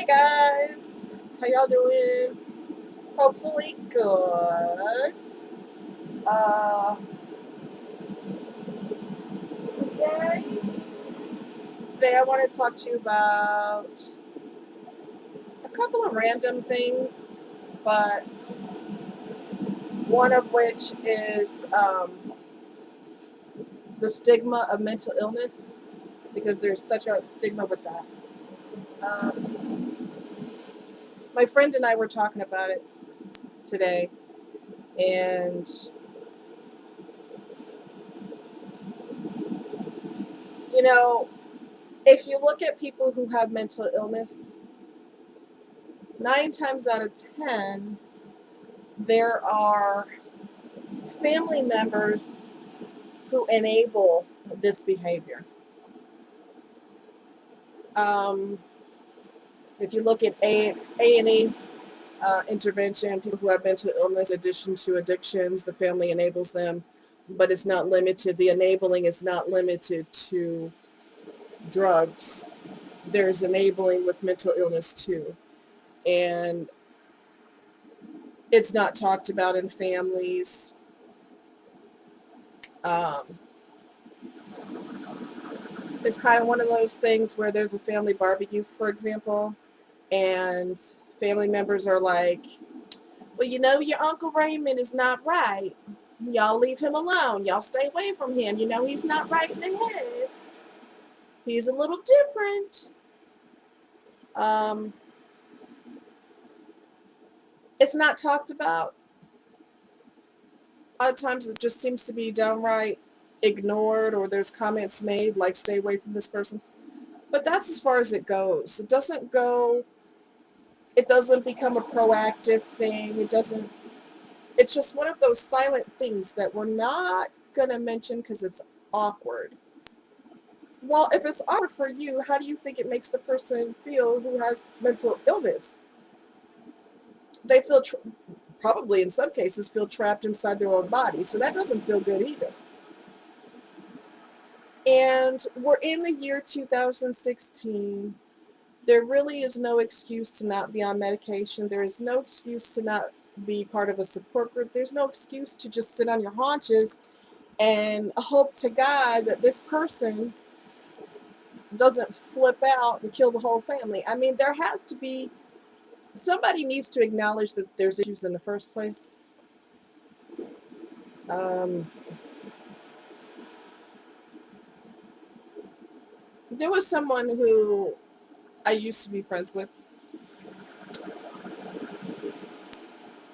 Hey guys, how y'all doing? Hopefully good. Uh, today, today I want to talk to you about a couple of random things, but one of which is the stigma of mental illness, because there's such a stigma with that. My friend and I were talking about it today, and you know, if you look at people who have mental illness, 9 times out of 10, there are family members who enable this behavior. Um, if you look at A&E intervention, people who have mental illness, in addition to addictions, the family enables them, but it's not limited. The enabling is not limited to drugs. There's enabling with mental illness too, and it's not talked about in families. Um, it's kind of one of those things where there's a family barbecue, for example, and family members are like, well, your Uncle Raymond is not right. Y'all leave him alone. Y'all stay away from him. He's not right in the head. He's a little different. Um, it's not talked about. A lot of times it just seems to be downright ignored, or there's comments made like, stay away from this person. But that's as far as it goes. It doesn't become a proactive thing. It's just one of those silent things that we're not going to mention because it's awkward. Well, if it's awkward for you, how do you think it makes the person feel who has mental illness? They probably in some cases feel trapped inside their own body, so that doesn't feel good either. And we're in the year 2016. There really is no excuse to not be on medication. There is no excuse to not be part of a support group. There's no excuse to just sit on your haunches and hope to God that this person doesn't flip out and kill the whole family. I mean, somebody needs to acknowledge that there's issues in the first place. Um, there was someone who I used to be friends with,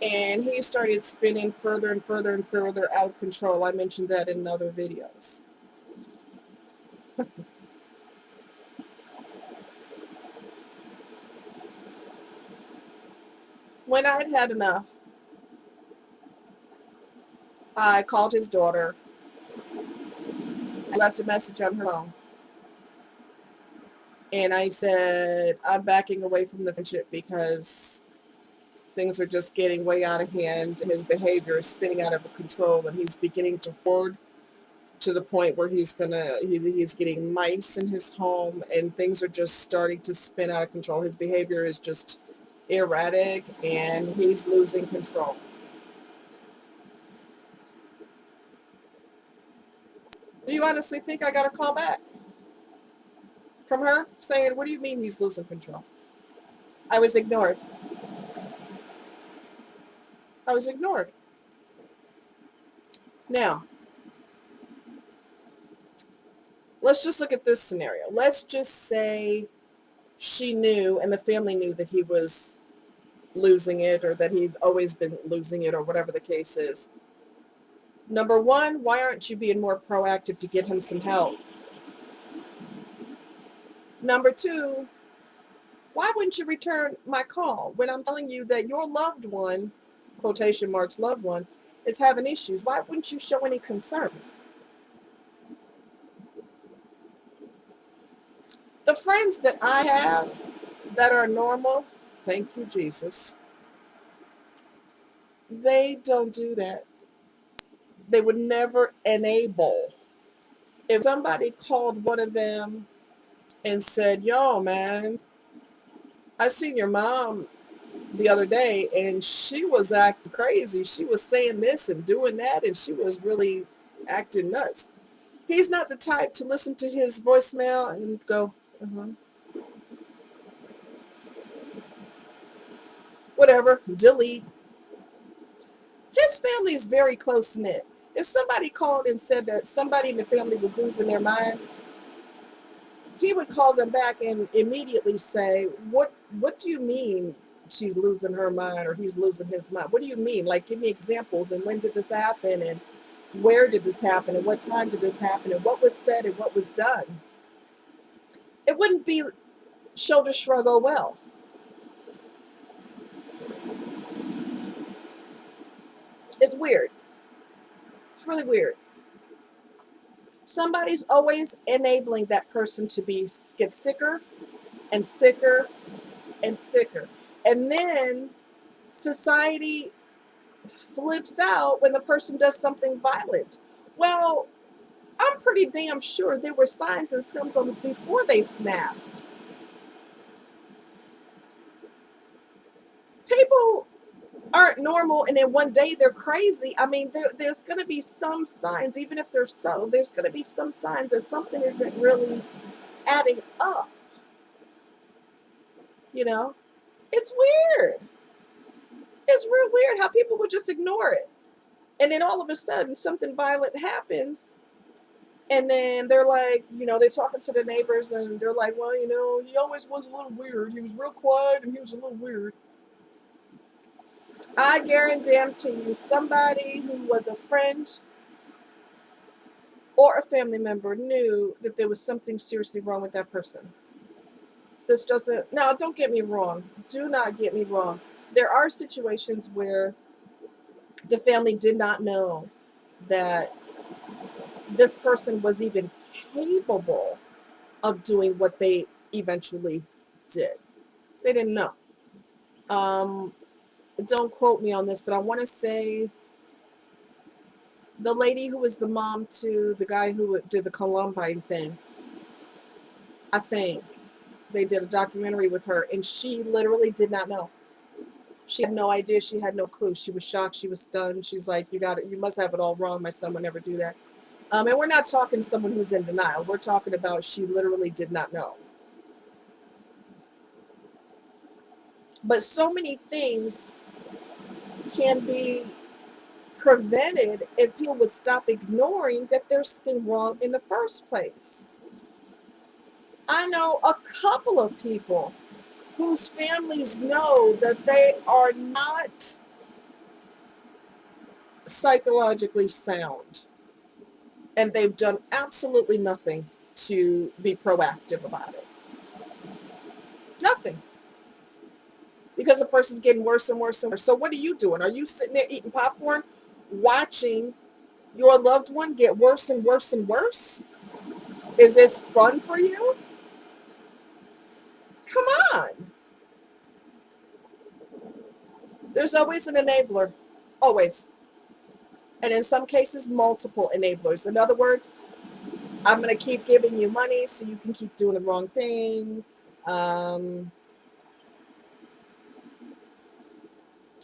and he started spinning further and further and further out of control. I mentioned that in other videos. When I'd had enough, I called his daughter. I left a message on her phone. And I said, I'm backing away from the friendship because things are just getting way out of hand. His behavior is spinning out of control, and he's beginning to hoard to the point where he's getting mice in his home, and things are just starting to spin out of control. His behavior is just erratic, and he's losing control. Do you honestly think I got a call back from her saying, what do you mean he's losing control? I was ignored. I was ignored. Now, let's just look at this scenario. Let's just say she knew and the family knew that he was losing it, or that he's always been losing it, or whatever the case is. Number one, why aren't you being more proactive to get him some help? Number two, why wouldn't you return my call when I'm telling you that your loved one, quotation marks loved one, is having issues? Why wouldn't you show any concern? The friends that I have that are normal, thank you, Jesus, they don't do that. They would never enable. If somebody called one of them and said, yo, man, I seen your mom the other day and she was acting crazy. She was saying this and doing that and she was really acting nuts. He's not the type to listen to his voicemail and go, uh-huh, whatever, delete. His family is very close knit. If somebody called and said that somebody in the family was losing their mind, he would call them back and immediately say, what do you mean she's losing her mind or he's losing his mind? What do you mean? Like, give me examples, and when did this happen, and where did this happen, and what time did this happen, and what was said and what was done? It wouldn't be shoulder shrug, oh well. It's weird. It's really weird. Somebody's always enabling that person to get sicker and sicker and sicker. And then society flips out when the person does something violent. Well, I'm pretty damn sure there were signs and symptoms before they snapped. People aren't normal and then one day they're crazy. I mean, there's going to be some signs, even if they're subtle, there's going to be some signs that something isn't really adding up. You know, it's weird. It's real weird how people would just ignore it. And then all of a sudden, something violent happens. And then they're like, they're talking to the neighbors and they're like, well, he always was a little weird. He was real quiet and he was a little weird. I guarantee you, somebody who was a friend or a family member knew that there was something seriously wrong with that person. This doesn't, now don't get me wrong. Do not get me wrong. There are situations where the family did not know that this person was even capable of doing what they eventually did. They didn't know. Um, don't quote me on this, but I want to say the lady who was the mom to the guy who did the Columbine thing, I think they did a documentary with her, and she literally did not know. She had no idea. She had no clue. She was shocked. She was stunned. She's like, "You got it. You must have it all wrong. My son would never do that." And we're not talking someone who's in denial. We're talking about she literally did not know. But so many things can be prevented if people would stop ignoring that there's something wrong in the first place. I know a couple of people whose families know that they are not psychologically sound, and they've done absolutely nothing to be proactive about it. Nothing. Because the person's getting worse and worse and worse. So what are you doing? Are you sitting there eating popcorn, watching your loved one get worse and worse and worse? Is this fun for you? Come on. There's always an enabler. Always. And in some cases, multiple enablers. In other words, I'm going to keep giving you money so you can keep doing the wrong thing.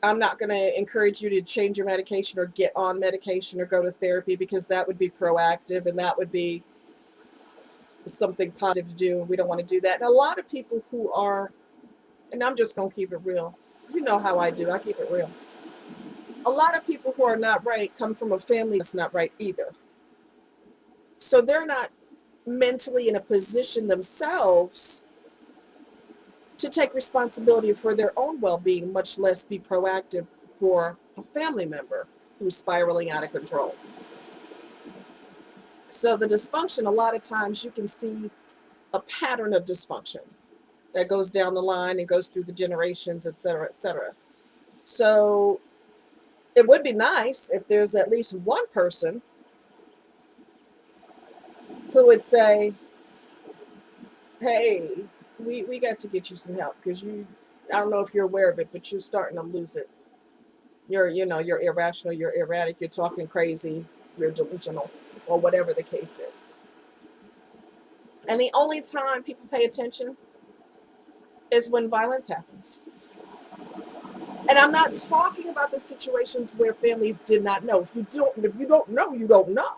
I'm not going to encourage you to change your medication or get on medication or go to therapy, because that would be proactive and that would be something positive to do. We don't want to do that. And a lot of people who are, and I'm just going to keep it real. You know how I do. I keep it real. A lot of people who are not right come from a family that's not right either. So they're not mentally in a position themselves to take responsibility for their own well-being, much less be proactive for a family member who's spiraling out of control. So the dysfunction, a lot of times you can see a pattern of dysfunction that goes down the line and goes through the generations, et cetera, et cetera. So it would be nice if there's at least one person who would say, hey, we got to get you some help, because I don't know if you're aware of it, but you're starting to lose it. You're irrational, you're erratic, you're talking crazy, you're delusional, or whatever the case is. And the only time people pay attention is when violence happens. And I'm not talking about the situations where families did not know. If you don't know, you don't know.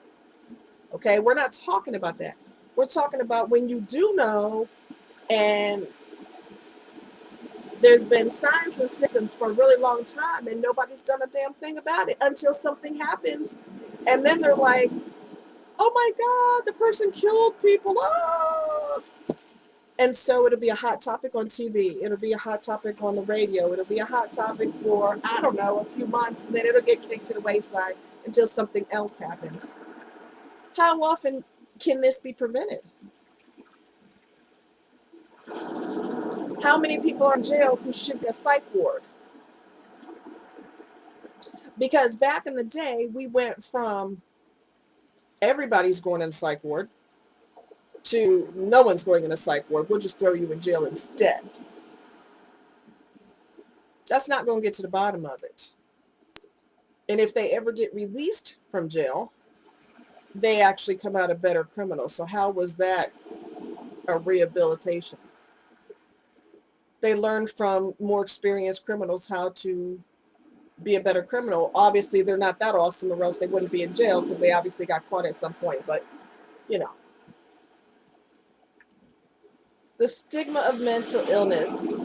Okay, we're not talking about that. We're talking about when you do know, and there's been signs and symptoms for a really long time, and nobody's done a damn thing about it until something happens, and then they're like, "Oh my God, the person killed people!" Oh! And so it'll be a hot topic on TV. It'll be a hot topic on the radio. It'll be a hot topic for, I don't know, a few months, and then it'll get kicked to the wayside until something else happens. How often can this be prevented? How many people are in jail who should be a psych ward? Because back in the day, we went from everybody's going in a psych ward to no one's going in a psych ward. We'll just throw you in jail instead. That's not going to get to the bottom of it. And if they ever get released from jail, they actually come out a better criminal. So how was that a rehabilitation? They learned from more experienced criminals how to be a better criminal. Obviously, they're not that awesome, or else they wouldn't be in jail, because they obviously got caught at some point. But, you know, the stigma of mental illness,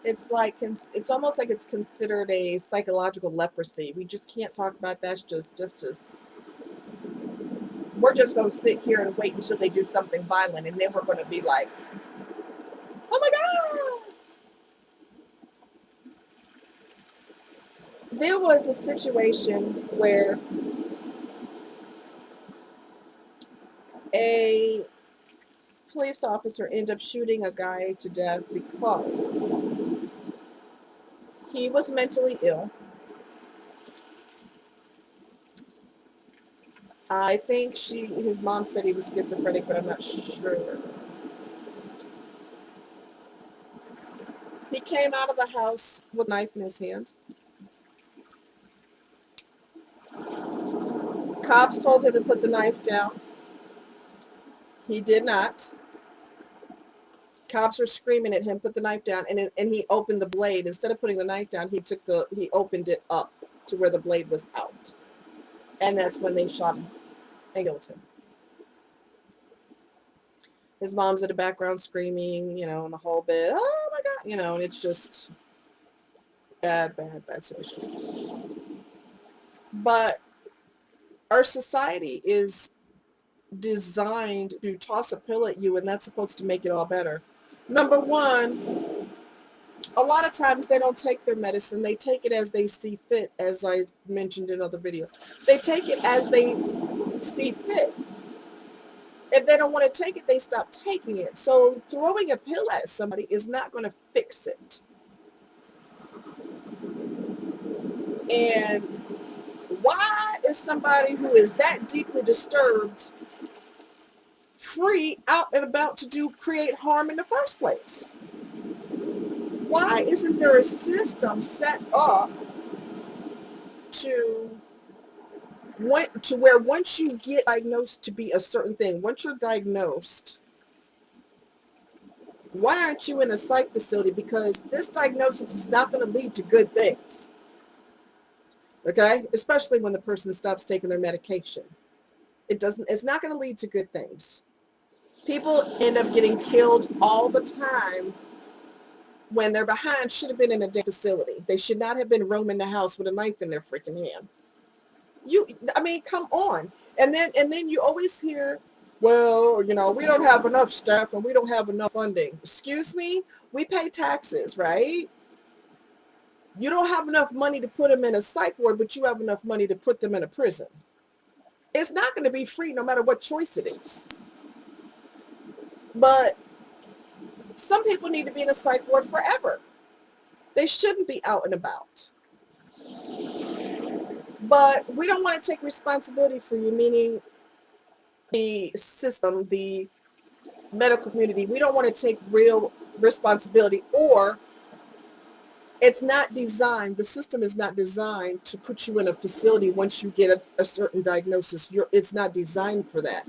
it's almost like it's considered a psychological leprosy. We just can't talk about that. Just we're just going to sit here and wait until they do something violent, and then we're going to be like, "Oh my God." There was a situation where a police officer ended up shooting a guy to death because he was mentally ill. I think his mom said he was schizophrenic, but I'm not sure. He came out of the house with a knife in his hand. Cops told him to put the knife down. He did not. Cops were screaming at him, "Put the knife down," and he opened the blade. Instead of putting the knife down, he opened it up to where the blade was out, and that's when they shot him and killed him. His mom's in the background screaming, in the whole bit, "Oh my God," and it's just bad, bad, bad situation. But our society is designed to toss a pill at you, and that's supposed to make it all better. Number one, a lot of times they don't take their medicine. They take it as they see fit, as I mentioned in other video. They take it as they see fit. If they don't want to take it, they stop taking it. So throwing a pill at somebody is not going to fix it. And why is somebody who is that deeply disturbed free out and about to create harm in the first place? Why isn't there a system set up to where once you get diagnosed to be a certain thing, once you're diagnosed, why aren't you in a psych facility? Because this diagnosis is not going to lead to good things. Okay? Especially when the person stops taking their medication. It's not going to lead to good things. People end up getting killed all the time when they're behind. Should have been in a day facility. They should not have been roaming the house with a knife in their freaking hand. Come on. And then you always hear, "Well, we don't have enough staff and we don't have enough funding." Excuse me? We pay taxes, right? You don't have enough money to put them in a psych ward, but you have enough money to put them in a prison. It's not going to be free no matter what choice it is. But some people need to be in a psych ward forever. They shouldn't be out and about. But we don't want to take responsibility for you, meaning the system, the medical community. We don't want to take real responsibility, or it's not designed, the system is not designed to put you in a facility once you get a certain diagnosis. It's not designed for that.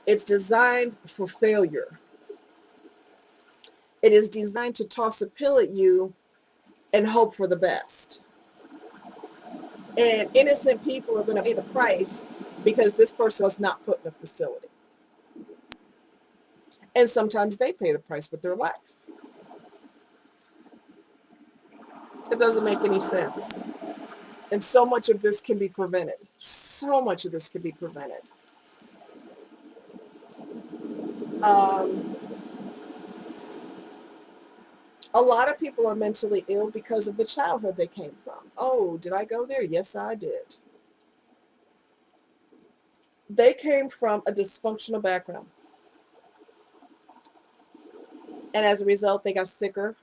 It's designed for failure. It is designed to toss a pill at you and hope for the best. And innocent people are going to pay the price because this person was not put in a facility. And sometimes they pay the price with their life. It doesn't make any sense. And so much of this can be prevented. So much of this can be prevented. Um, a lot of people are mentally ill because of the childhood they came from. Oh, did I go there? Yes, I did. They came from a dysfunctional background. And as a result, they got sicker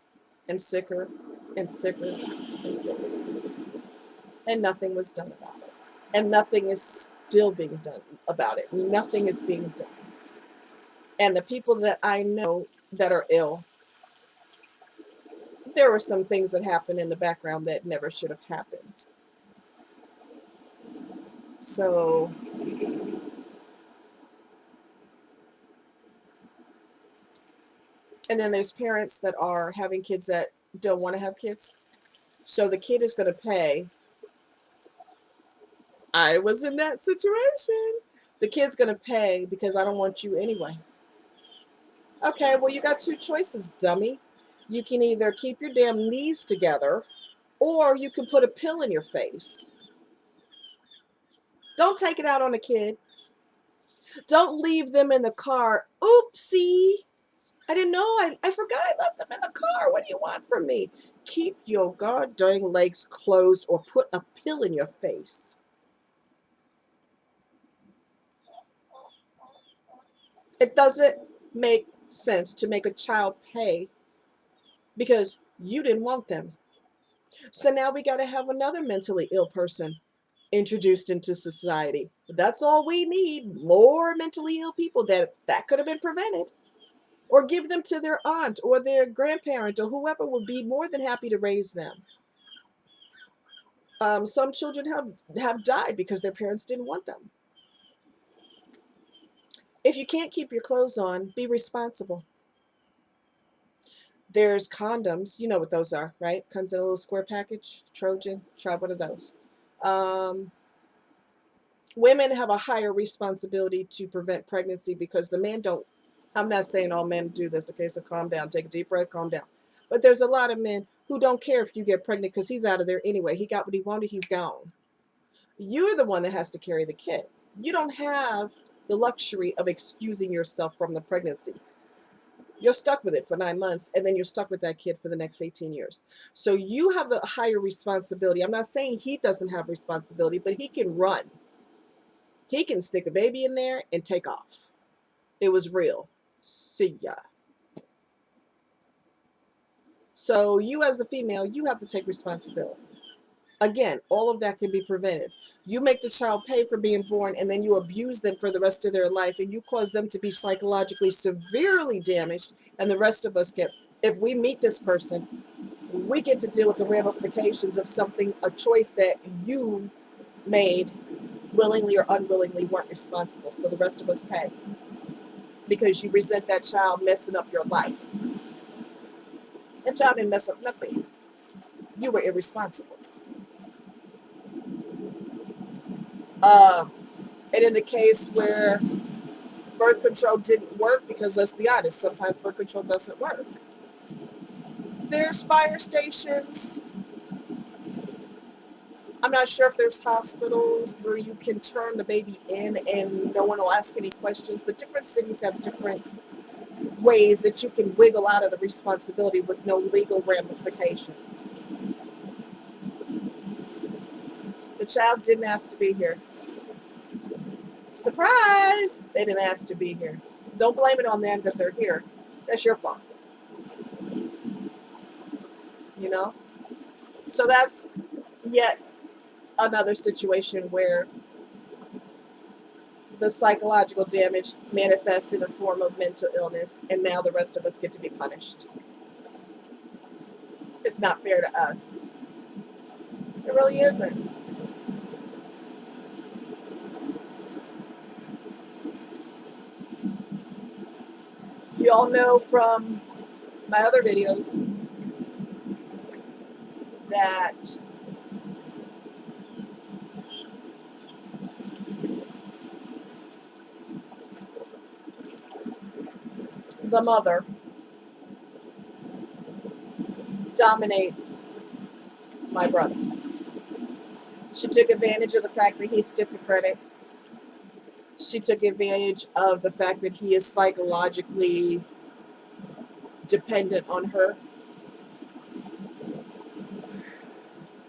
and sicker and sicker and sicker. And nothing was done about it. And nothing is still being done about it. Nothing is being done. And the people that I know that are ill, there were some things that happened in the background that never should have happened. So, and then there's parents that are having kids that don't want to have kids. So the kid is going to pay. I was in that situation. The kid's going to pay because I don't want you anyway. Okay, well, you got two choices, dummy. You can either keep your damn knees together or you can put a pill in your face. Don't take it out on the kid. Don't leave them in the car. Oopsie. I didn't know. I forgot I left them in the car. What do you want from me? Keep your goddamn legs closed or put a pill in your face. It doesn't make sense to make a child pay because you didn't want them. So now we got to have another mentally ill person introduced into society. That's all we need. More mentally ill people that could have been prevented. Or give them to their aunt or their grandparent or whoever would be more than happy to raise them. Some children have died because their parents didn't want them. If you can't keep your clothes on, be responsible. There's condoms. You know what those are, right? Comes in a little square package. Trojan. Try one of those. Um, Women have a higher responsibility to prevent pregnancy because the men don't. I'm not saying all men do this, okay? So calm down. Take a deep breath. Calm down. But there's a lot of men who don't care if you get pregnant because he's out of there anyway. He got what he wanted. He's gone. You're the one that has to carry the kid. You don't have the luxury of excusing yourself from the pregnancy. You're stuck with it for 9 months, and then you're stuck with that kid for the next 18 years. So you have the higher responsibility. I'm not saying he doesn't have responsibility, but he can run. He can stick a baby in there and take off. It was real. See ya. So you as the female, you have to take responsibility. Again, all of that can be prevented. You make the child pay for being born and then you abuse them for the rest of their life and you cause them to be psychologically severely damaged, and the rest of us get, if we meet this person, we get to deal with the ramifications of something, a choice that you made willingly or unwillingly, weren't responsible. So the rest of us pay because you resent that child messing up your life. That child didn't mess up nothing. You were irresponsible. Um, and in the case where birth control didn't work, because let's be honest, sometimes birth control doesn't work. There's fire stations. I'm not sure if there's hospitals where you can turn the baby in and no one will ask any questions, but different cities have different ways that you can wiggle out of the responsibility with no legal ramifications. The child didn't ask to be here. Surprise! They didn't ask to be here. Don't blame it on them that they're here. That's your fault. You know? So that's yet another situation where the psychological damage manifests in the form of mental illness, and now the rest of us get to be punished. It's not fair to us. It really isn't. You all know from my other videos that the mother dominates my brother. She took advantage of the fact that he's schizophrenic. She took advantage of the fact that he is psychologically dependent on her.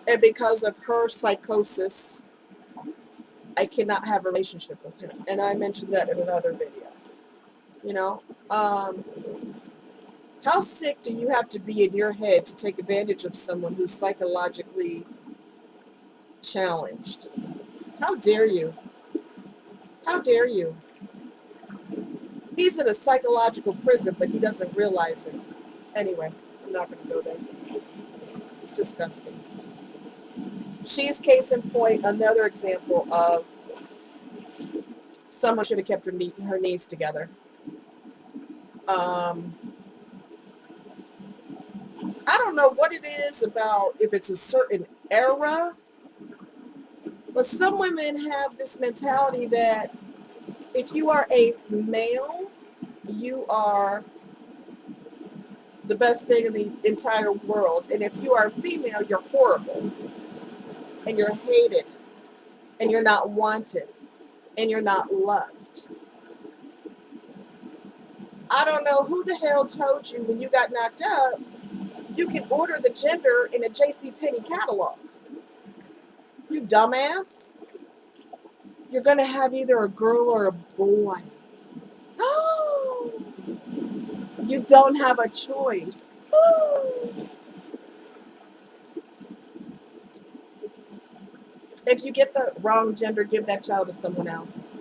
And because of her psychosis, I cannot have a relationship with him. And I mentioned that in another video. You know, how sick do you have to be in your head to take advantage of someone who's psychologically challenged? How dare you? How dare you? He's in a psychological prison, but he doesn't realize it. Anyway, I'm not going to go there. It's disgusting. She's case in point, another example of someone should have kept her knees together. I don't know what it is about, if it's a certain era, but some women have this mentality that if you are a male, you are the best thing in the entire world. And if you are a female, you're horrible. And you're hated. And you're not wanted. And you're not loved. I don't know who the hell told you when you got knocked up, you can order the gender in a JCPenney catalog. You dumbass. You're going to have either a girl or a boy. You don't have a choice. If you get the wrong gender, give that child to someone else.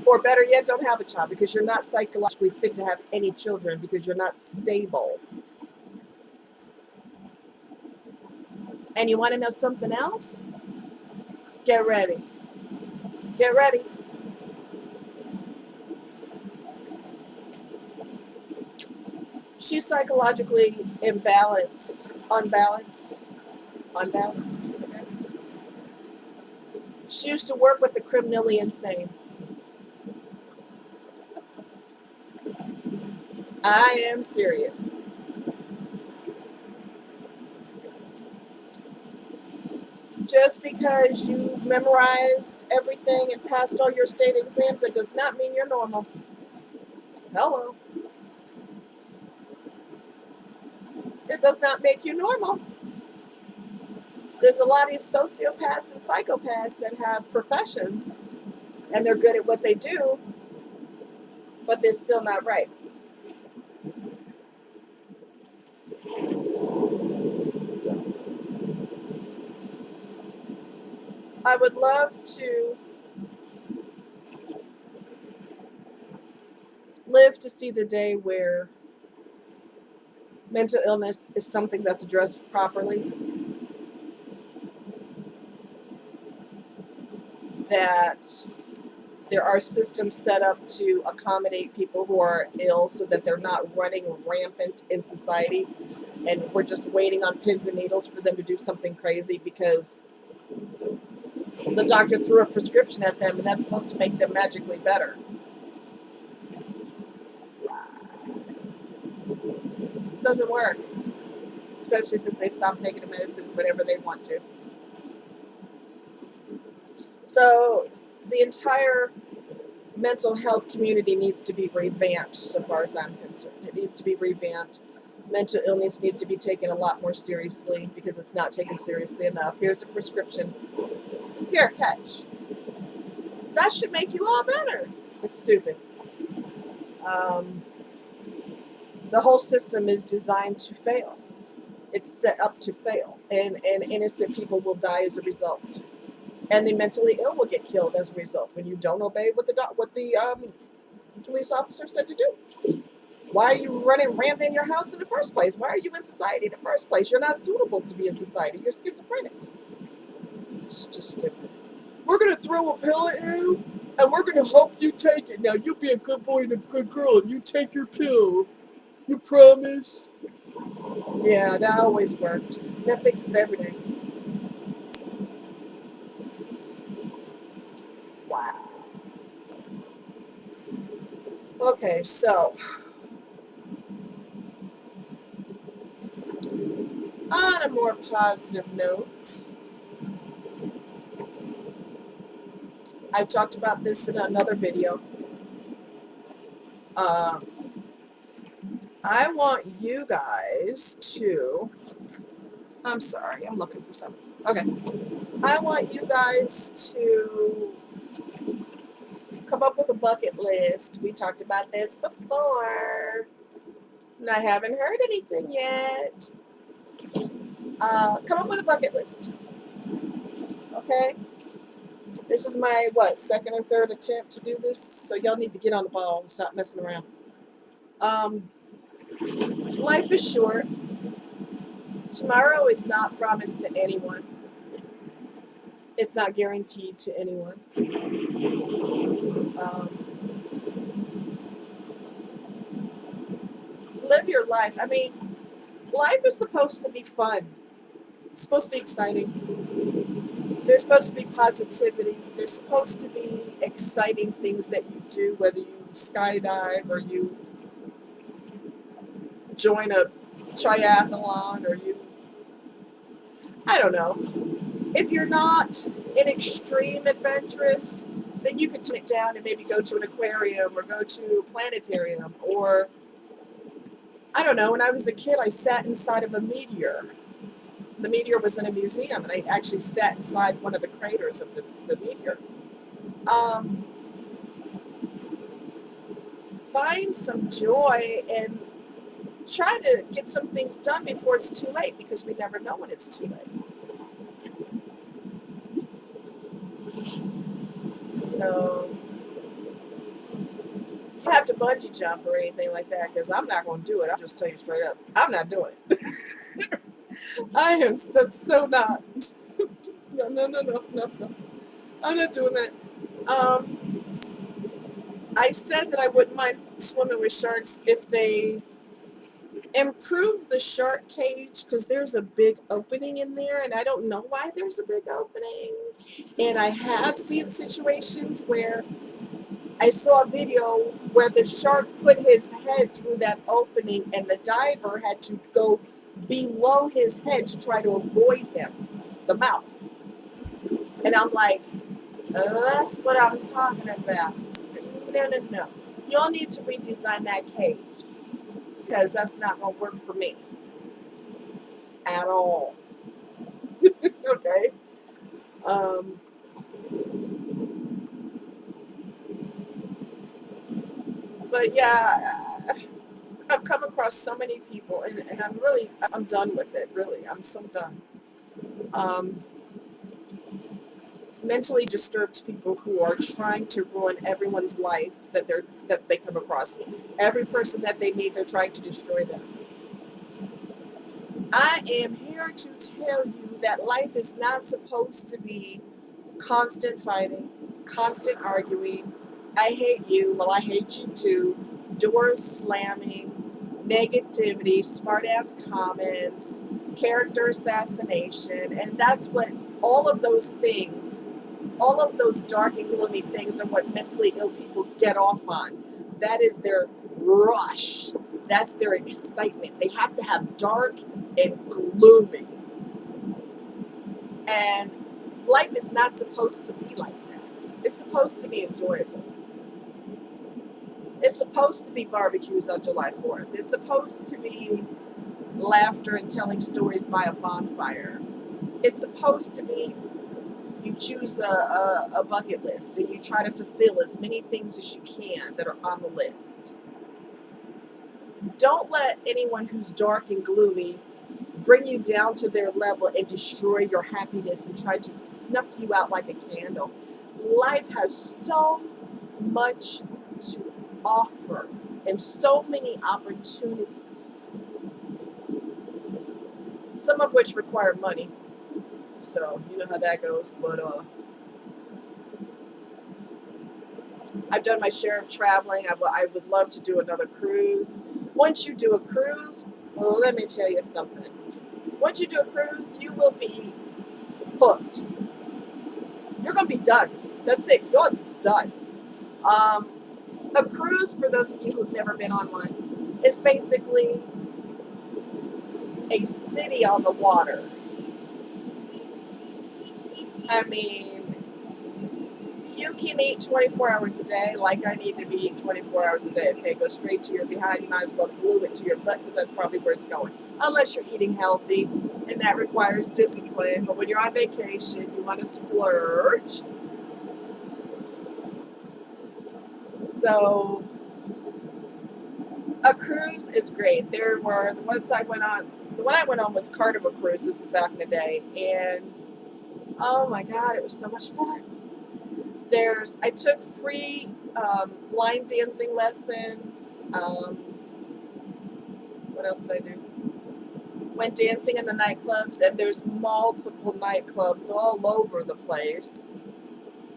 Or better yet, don't have a child because you're not psychologically fit to have any children because you're not stable. And you want to know something else? Get ready. Get ready. She's psychologically unbalanced. She used to work with the criminally insane. I am serious. Just because you memorized everything and passed all your state exams, that does not mean you're normal. Hello. It does not make you normal. There's a lot of these sociopaths and psychopaths that have professions, and they're good at what they do, but they're still not right. So, I would love to live to see the day where mental illness is something that's addressed properly, that there are systems set up to accommodate people who are ill so that they're not running rampant in society, and we're just waiting on pins and needles for them to do something crazy because the doctor threw a prescription at them and that's supposed to make them magically better. Doesn't work, especially since they stop taking the medicine whenever they want to. So the entire mental health community needs to be revamped, so far as I'm concerned. It needs to be revamped. Mental illness needs to be taken a lot more seriously because it's not taken seriously enough. Here's a prescription. Here, catch. That should make you all better. It's stupid. The whole system is designed to fail. It's set up to fail, and innocent people will die as a result. And the mentally ill will get killed as a result when you don't obey what the police officer said to do. Why are you running rampant in your house in the first place? Why are you in society in the first place? You're not suitable to be in society. You're schizophrenic. It's just stupid. We're going to throw a pill at you And we're going to help you take it. Now, you be a good boy and a good girl, and you take your pill. You promise? Yeah, that always works. That fixes everything. Wow. Okay, so on a more positive note, I talked about this in another video. Um, I want you guys to. I'm sorry, I'm looking for something. Okay. I want you guys to come up with a bucket list. We talked about this before, and I haven't heard anything yet. Come up with a bucket list. Okay? This is my, second or third attempt to do this, so y'all need to get on the ball and stop messing around. Life is short. Tomorrow is not promised to anyone. It's not guaranteed to anyone. Live your life. I mean, life is supposed to be fun. It's supposed to be exciting. There's supposed to be positivity. There's supposed to be exciting things that you do, whether you skydive or you join a triathlon or you, I don't know. If you're not an extreme adventurist, then you could tone it down and maybe go to an aquarium or go to a planetarium. Or, I don't know, when I was a kid, I sat inside of a meteor. The meteor was in a museum, and I actually sat inside one of the craters of the meteor. Um, find some joy and try to get some things done before it's too late, because we never know when it's too late. So, you don't have to bungee jump or anything like that, because I'm not going to do it. I'll just tell you straight up. I'm not doing it. I am. That's so not. No, no, no, no, no, no. I'm not doing that. Um, I said that I wouldn't mind swimming with sharks if they improve the shark cage, because there's a big opening in there, and I don't know why there's a big opening. And I have seen situations where I saw a video where the shark put his head through that opening, and the diver had to go below his head to try to avoid him, the mouth. And I'm like, that's what I'm talking about. No, no, no. Y'all need to redesign that cage, because that's not going to work for me at all. Okay? Um, but yeah, I've come across so many people, and I'm done with it, really. I'm so done. Um, mentally disturbed people who are trying to ruin everyone's life that they come across. Every person that they meet, they're trying to destroy them. I am here to tell you that life is not supposed to be constant fighting, constant arguing. I hate you, well, I hate you too. Doors slamming, negativity, smart ass comments, character assassination, and that's what all of those things, all of those dark and gloomy things are what mentally ill people get off on. That is their rush. That's their excitement. They have to have dark and gloomy. And life is not supposed to be like that. It's supposed to be enjoyable. It's supposed to be barbecues on July 4th. It's supposed to be laughter and telling stories by a bonfire. It's supposed to be you choose a bucket list and you try to fulfill as many things as you can that are on the list. Don't let anyone who's dark and gloomy bring you down to their level and destroy your happiness and try to snuff you out like a candle. Life has so much to offer and so many opportunities, some of which require money. So you know how that goes. But I've done my share of traveling. I would love to do another cruise. Once you do a cruise, well, let me tell you something. Once you do a cruise, you will be hooked. You're going to be done. That's it. You're done. Um, a cruise, for those of you who've never been on one, is basically a city on the water. I mean, you can eat 24 hours a day like I need to be eating 24 hours a day. Okay, go straight to your behind. You might as well glue it to your butt because that's probably where it's going. Unless you're eating healthy, and that requires discipline. But when you're on vacation, you want to splurge. So a cruise is great. There were the ones I went on. The one I went on was Carnival Cruise. This was back in the day, and oh my God, it was so much fun. I took free line dancing lessons. What else did I do? Went dancing in the nightclubs, and there's multiple nightclubs all over the place.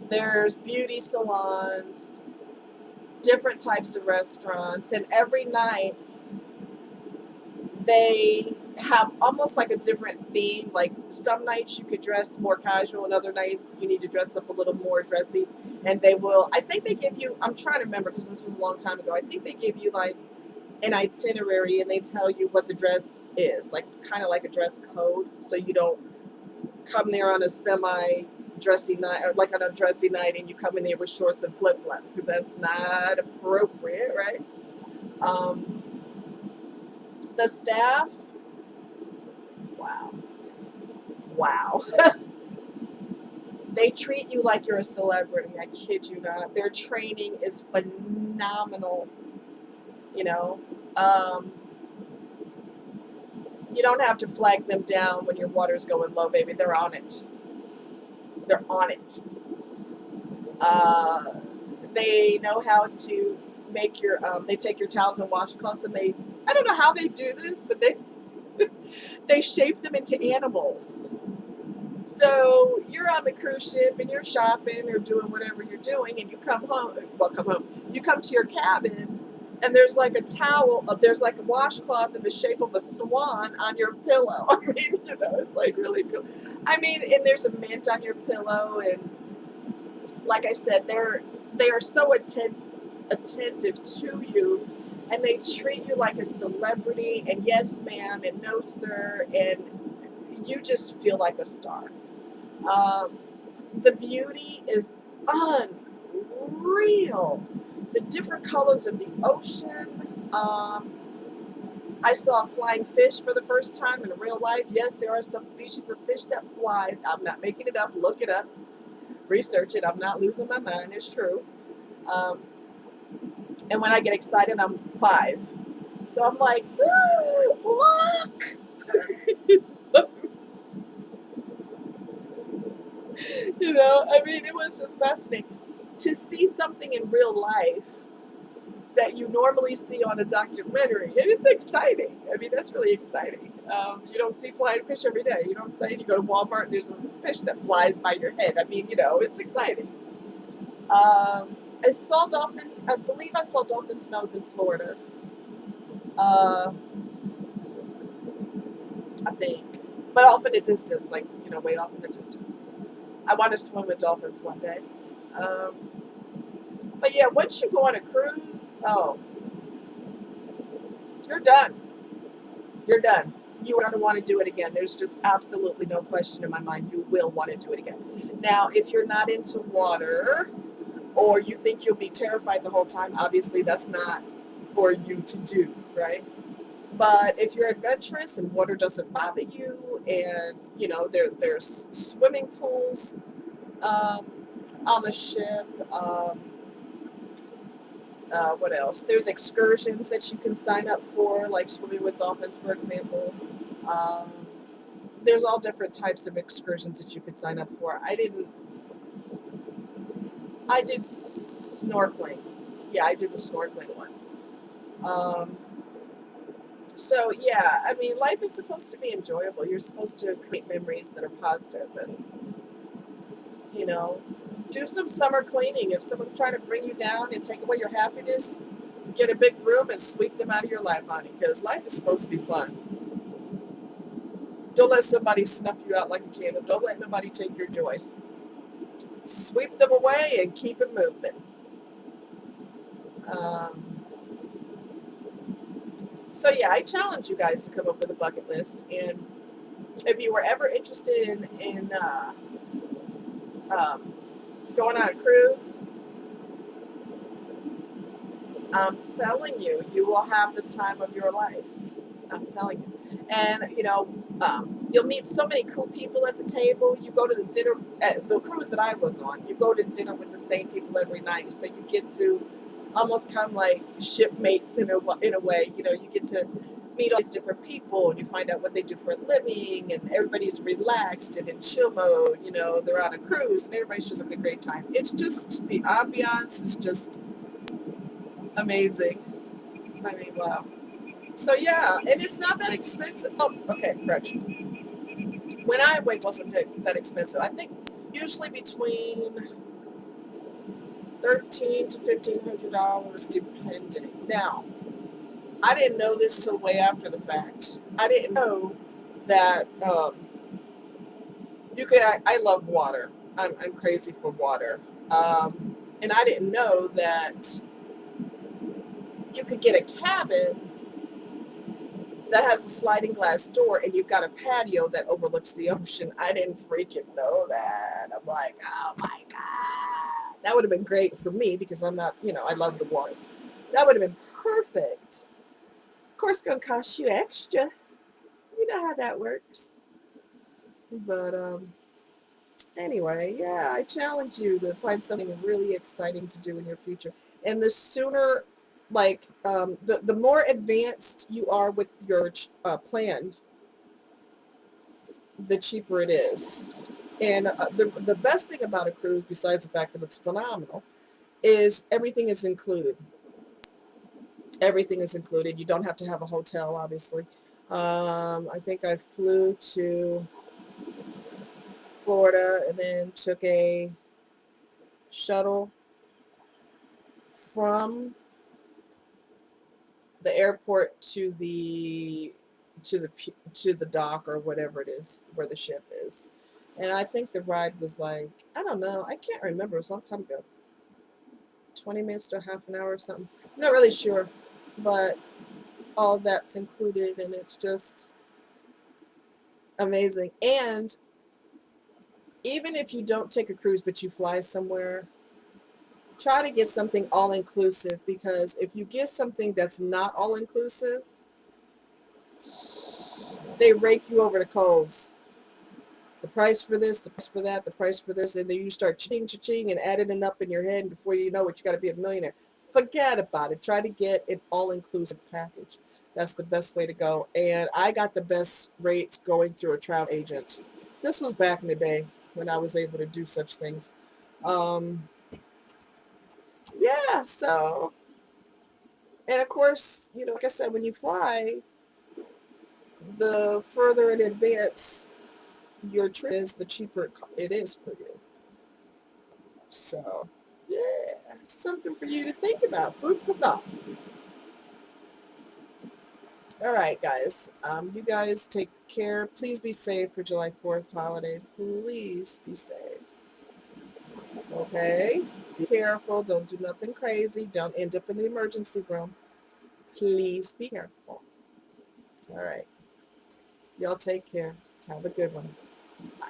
There's beauty salons, different types of restaurants, and every night they have almost like a different theme. Like some nights you could dress more casual, and other nights you need to dress up a little more dressy. And I think they give you, I'm trying to remember because this was a long time ago, I think they give you like an itinerary and they tell you what the dress is, like kind of like a dress code, so you don't come there on a semi dressy night or like on a dressy night and you come in there with shorts and flip flops because that's not appropriate, right? Um, the staff, wow, wow. They treat you like you're a celebrity. I kid you not. Their training is phenomenal. You know, um, you don't have to flag them down when your water's going low, baby. They're on it. They're on it. Uh, they know how to make they take your towels and washcloths and I don't know how they do this, but they shape them into animals. So you're on the cruise ship and you're shopping or doing whatever you're doing, and you come home. Well, come home. You come to your cabin, and there's like a towel. There's like a washcloth in the shape of a swan on your pillow. I mean, it's like really cool. I mean, and there's a mint on your pillow, and like I said, they are so attentive to you, and they treat you like a celebrity. And yes, ma'am, and no, sir, and you just feel like a star. Um, the beauty is unreal. The different colors of the ocean. I saw a flying fish for the first time in real life. Yes, there are some species of fish that fly. I'm not making it up. Look it up. Research it. I'm not losing my mind. It's true. Um, and when I get excited, I'm 5. So I'm like, look! I mean, it was just fascinating to see something in real life that you normally see on a documentary. It is exciting. I mean, that's really exciting. You don't see flying fish every day. You know what I'm saying? You go to Walmart and there's a fish that flies by your head. I mean, it's exciting. I saw dolphins. I believe I saw dolphins when I was in Florida. Uh, I think. But off in the distance, like, way off in the distance. I want to swim with dolphins one day. Um, but yeah, once you go on a cruise, oh, you're done. You're done. You are going to want to do it again. There's just absolutely no question in my mind. You will want to do it again. Now, if you're not into water or you think you'll be terrified the whole time, obviously that's not for you to do, right? But if you're adventurous and water doesn't bother you, and there's swimming pools um, on the ship. What else? There's excursions that you can sign up for, like swimming with dolphins, for example. Um, there's all different types of excursions that you could sign up for. I did snorkeling. Yeah, I did the snorkeling one. Um, so yeah, I mean, life is supposed to be enjoyable. You're supposed to create memories that are positive and, you know, Do some summer cleaning. If someone's trying to bring you down and take away your happiness, get a big broom and sweep them out of your life, honey, because life is supposed to be fun. Don't let somebody snuff you out like a candle. Don't let nobody take your joy. Sweep them away and keep it moving. Um, so yeah, I challenge you guys to come up with a bucket list. And if you were ever interested in um, going on a cruise, I'm telling you, you will have the time of your life. I'm telling you. And, you'll meet so many cool people at the table. You go to the dinner, at the cruise that I was on, you go to dinner with the same people every night. So you get to almost come like shipmates in a way. You get to meet all these different people and you find out what they do for a living, and everybody's relaxed and in chill mode. They're on a cruise and everybody's just having a great time. It's just, the ambiance is just amazing. I mean, wow. So yeah, and it's not that expensive. Oh, okay, correction. When I went, it wasn't that expensive. I think usually between $1,300 to $1,500, depending. Now, I didn't know this till way after the fact. I didn't know that you could. I love water. I'm crazy for water, and I didn't know that you could get a cabin that has a sliding glass door and you've got a patio that overlooks the ocean. I didn't freaking know that. I'm like, oh my God. That would have been great for me because I'm not, I love the water. That would have been perfect. Of course, it's going to cost you extra. You know how that works. But anyway, yeah, I challenge you to find something really exciting to do in your future. And the sooner, the more advanced you are with your plan, the cheaper it is. And the best thing about a cruise, besides the fact that it's phenomenal, is everything is included. Everything is included. You don't have to have a hotel, obviously. I think I flew to Florida and then took a shuttle from the airport to the dock or whatever it is where the ship is. And I think the ride was like, I don't know, I can't remember. It was a long time ago. 20 minutes to half an hour or something. I'm not really sure, but all that's included, and it's just amazing. And even if you don't take a cruise but you fly somewhere, try to get something all inclusive, because if you get something that's not all inclusive, they rake you over the coals. The price for this, the price for that, the price for this, and then you start cha-ching and adding it up in your head, and before you know it, you got to be a millionaire. Forget about it. Try to get an all-inclusive package. That's the best way to go. And I got the best rates going through a travel agent. This was back in the day when I was able to do such things. Um, yeah, so, and of course, like I said, when you fly, the further in advance your trip is, the cheaper it is for you. So, yeah, something for you to think about. Food for thought. All right, guys. You guys take care. Please be safe for July 4th holiday. Please be safe. Okay? Be careful. Don't do nothing crazy. Don't end up in the emergency room. Please be careful. All right. Y'all take care. Have a good one. Bye.